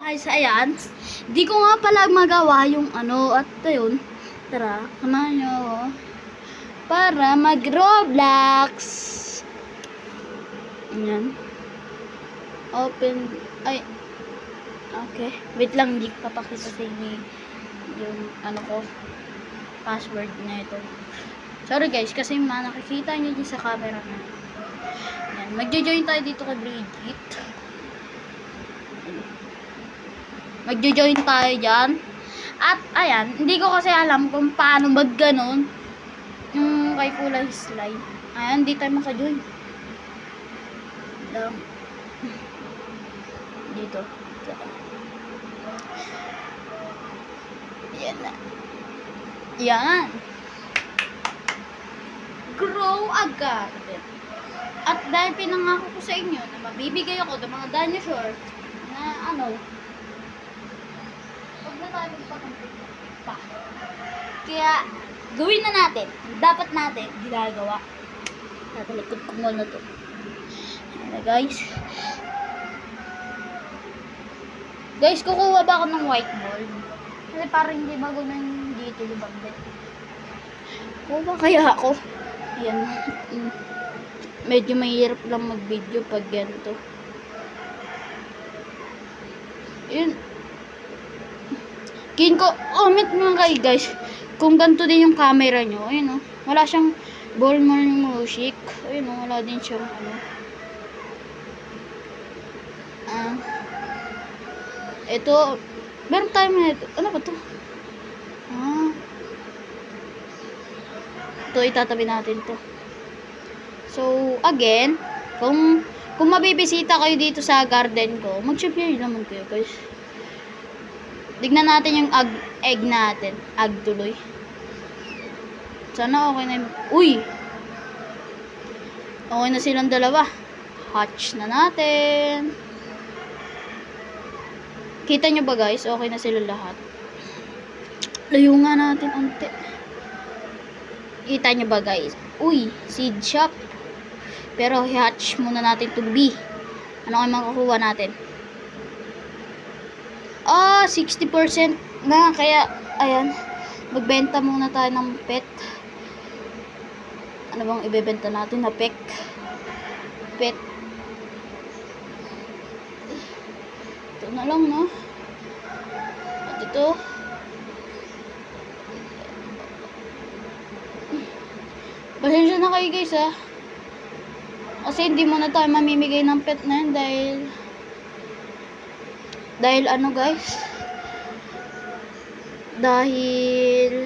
Guys, ayan. Di ko nga pala magawa yung ano. At ayun. Tara, samahan nyo ako. Para mag-Roblox. Ayan. Open. Ay. Okay. Wait lang. Hindi ko papakita sa inyo yung ano ko. Password na ito. Sorry guys. Kasi nakikita nyo dyan sa camera na. Ayan. Magjo-join tayo dito kay Bridget. Magjo-join tayo dyan. At, ayan, hindi ko kasi alam kung paano mag-ganon. Yung kay kulay slide. Ayan, hindi tayo maka-join. Dito. Ayan na. Ayan. Grow a garden. At dahil pinangako ko sa inyo na mabibigay ako ng mga dinosaur na ano, na tayo magpapagpapag pa. Kaya, gawin na natin. Dapat natin ginagawa. Natalikod ko muna to. Ayan guys. Guys, kukuha ba ako ng whiteboard? Kasi parang hindi bago na dito yung bandit. Kuha ba kaya ako? Ayan. Medyo mahirap lang mag-video pag ganito. Ayan. Comment mga kayo guys kung ganito din yung camera nyo. Ayun o. Wala siyang ball morning music. Ayun o. Wala din siyang ano. Ito. Meron tayo na ito. Ano ba ito? Ito itatabi natin to. So again, kung mabibisita kayo dito sa garden ko, mag-share naman kayo guys. Tignan natin yung egg natin. Egg tuloy. Sana okay na yung... Uy! Okay na silang dalawa. Hatch na natin. Kita nyo ba guys? Okay na sila lahat. Layo nga natin unti. Kita nyo ba guys? Uy! Seed shop. Pero hatch muna natin to B. Ano kayo makukuha natin? 60% na, kaya ayan, magbenta muna tayo ng pet. Ano bang ibebenta natin na pet? Ito na lang, no? At ito pasensya na kayo guys kasi hindi muna tayo mamimigay ng pet na yun dahil ano guys, dahil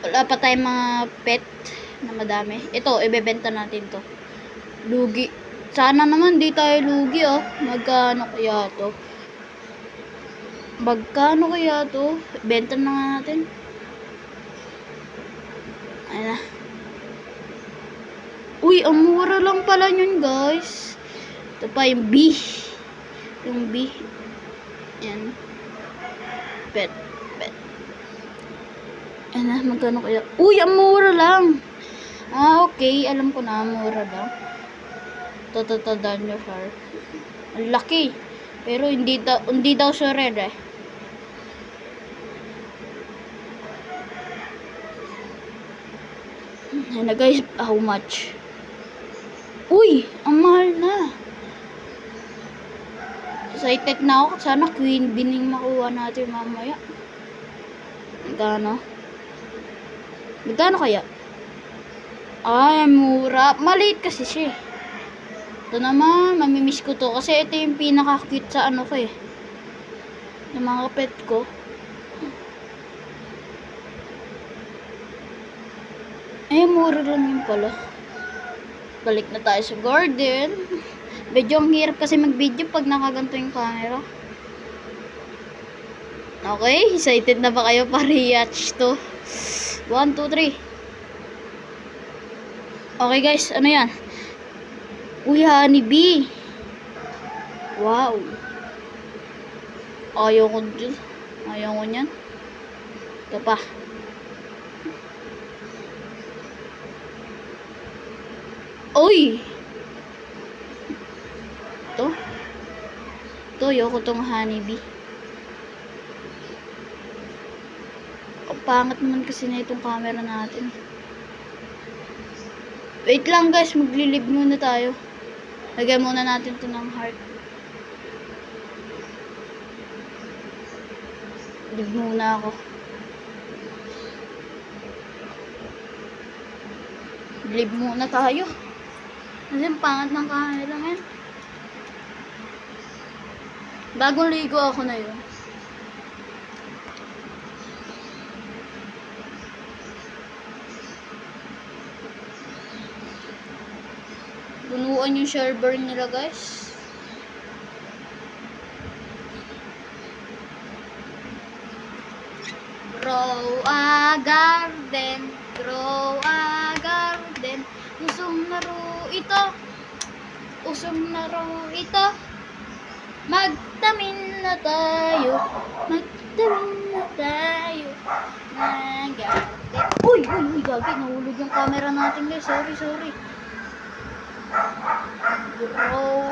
wala pa tayong mga pet na madami. Ito, ibebenta natin to. Lugi. Sana naman di tayo lugi Magkano kaya to? Benta na nga natin. Ayan na. Uy, ang mura lang pala yun guys. Ito pa yung B. Yung B. Yan. Pet. Ayan na, magkano kaya? Uy, ang mura lang. Okay. Alam ko na, mura lang. Ito, dinosaur. Ang laki. Pero hindi daw siya red Ayan na guys, how much? Uy, ang mahal na. Excited na ako. Sana queen bining makuha natin mamaya. Magkano kaya? Ay, mura. Maliit kasi siya. Ito naman, mamimiss ko to. Kasi ito yung pinaka-cute sa ano ko yung mga pet ko. Ay, mura lang yun pala. Balik na tayo sa garden. Medyo ang hirap kasi mag-video pag nakaganto yung camera. Okay, excited na ba kayo para i-hatch to? 1, 2, 3. Okay guys, ano yan? Uy, honeybee. Wow. Ayaw ko niyan. Ito pa. Uy! Ito to. Ayoko tong honeybee. Ang pangat naman kasi na itong camera natin. Wait lang guys, maglilib muna tayo. Lagyan muna natin to ng heart. Live muna ako. Live muna tayo. Kasi ang pangat ng camera ngayon. Bagong ligo ako na yun. Punuan yung server nila guys. Grow a garden, grow a garden. Usong laro ito, usong laro ito. Magtamin na tayo, magtamin na tayo. Uy, gagi, nahulog yung camera natin guys. Sorry. Grow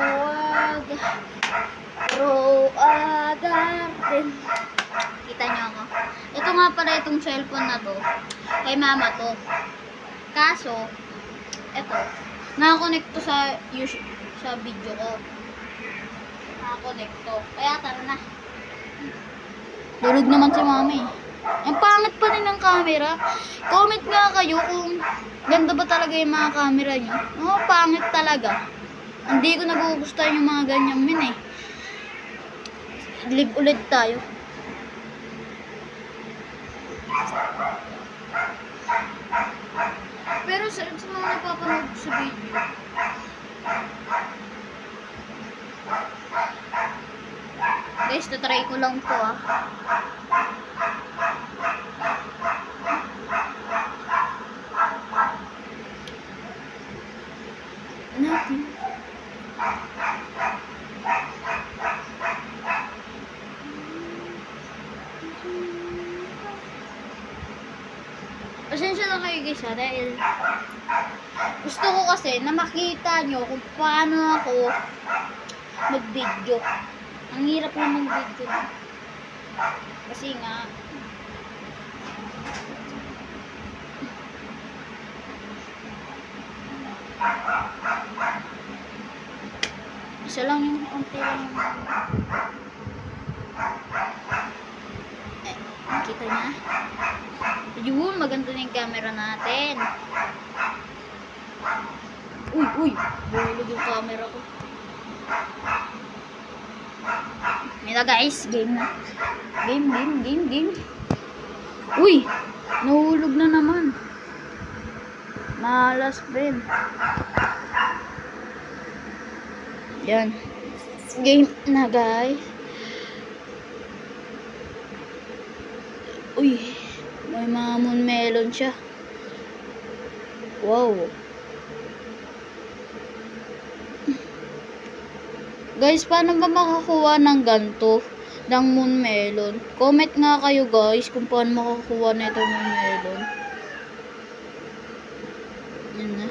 a garden. Kita nyo ako. Ito nga pala itong cellphone na to. Kay mama to. Kaso, ito. Nakakonect to sa video ko. Nakakonect to. Kaya tara na. Durog naman si mama eh. Ang pangit pa rin ng camera. Comment nga kayo kung ganda ba talaga yung mga camera nyo. Oo, pangit talaga. Hindi ko nagugustuhan yung mga ganyan min eh. Live ulit tayo. Pero sa mga napapanood sa video, guys, tatry ko lang to ah. Natin. Pasensya lang kayo guys ha, dahil gusto ko kasi na makita nyo kung paano ako mag-video. Ang hirap na mag-video na. Kasi nga isa lang yung konti lang kita niya. Yun, maganda na yung camera natin. Uy, bulog yung camera ko. Yan na guys, game na. Game. Uy, nahulog na naman. Malas friend. Yan. Game na guys. Uy, may mga melon siya. Wow. Guys, paano ba makakuha ng ganto? Ng moon melon? Comment nga kayo guys kung paano makakuha na itong moon melon. Yan na.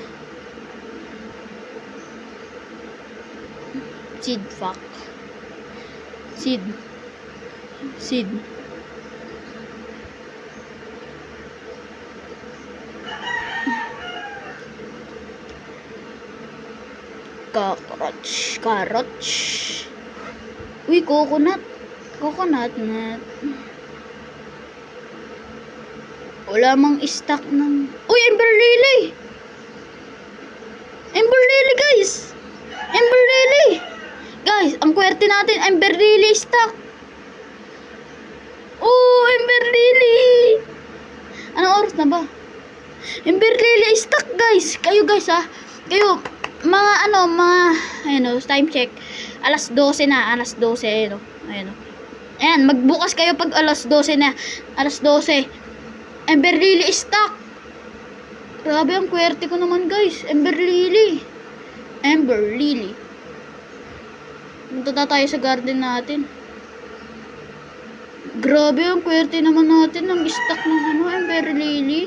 Seed fact. Seed. Carrots. Uy, coconut nut. Wala mang stock ng... Uy, Ember Lily guys. Guys, ang kwerte natin, Ember Lily stock. Oh, Ember Lily. Anong oras na ba? Ember Lily stock guys. Kayo guys ha. Kayo, time check. Alas 12 na, ayun. Ayan, magbukas kayo pag alas 12 na. Alas 12. Ember Lily stock. Grabe, ang kwerte ko naman guys. Ember Lily. Punta na tayo sa garden natin. Grabe, ang kwerte naman natin ng stock ng Ember Lily.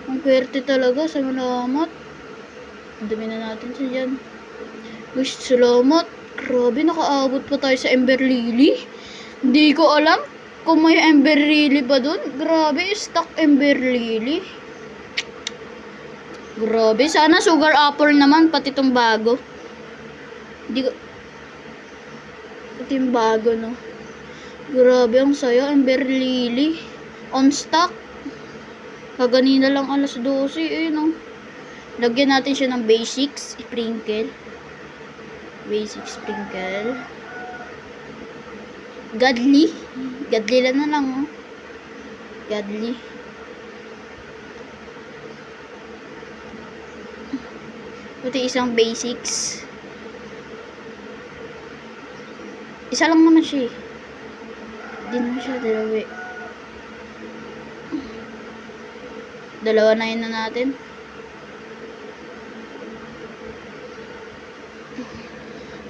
Ang kwerte talaga, salamat. Dami na natin siya dyan. Wish, salamat. Grabe, nakaabot pa tayo sa Ember Lily. Hindi ko alam kung may Ember Lily ba dun. Grabe, stock Ember Lily. Grabe, sana sugar apple naman, pati itong bago. Hindi ko... Pati yung bago, no? Grabe, ang saya, Ember Lily. On stock. Kaganina lang alas 12, no? Lagyan natin siya ng basics, sprinkle. Basic sprinkle. Godly. Godly lang na lang, oh. Godly. Pati isang basics. Isa lang naman siya, eh. Hindi naman siya dalawa. Dalawa na yun na natin.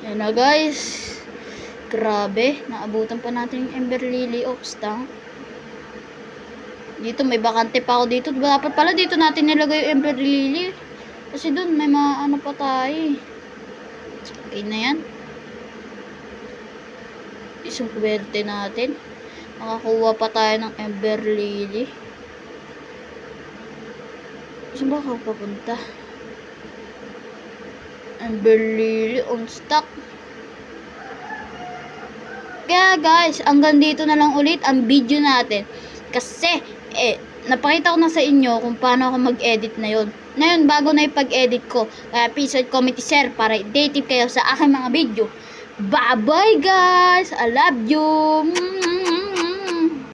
Yan na, guys. Grabe, naabutan pa natin yung Ember Lily of Stang. Dito may bakante pa ako dito. Dapat pala dito natin nilagay yung Ember Lily. Kasi doon may mga ano pa tayo. Okay na yan. Isang kwerte natin. Makakuha pa tayo ng Ember Lily. Saan ba ako papunta? Ember Lily on stock. Kaya guys, hanggang dito na lang ulit ang video natin. Kasi, napakita ko na sa inyo kung paano ako mag-edit na yon. Ngayon, bago na ipag-edit ko. Kaya please like, comment, share para updated kayo sa aking mga video. Bye-bye guys! I love you!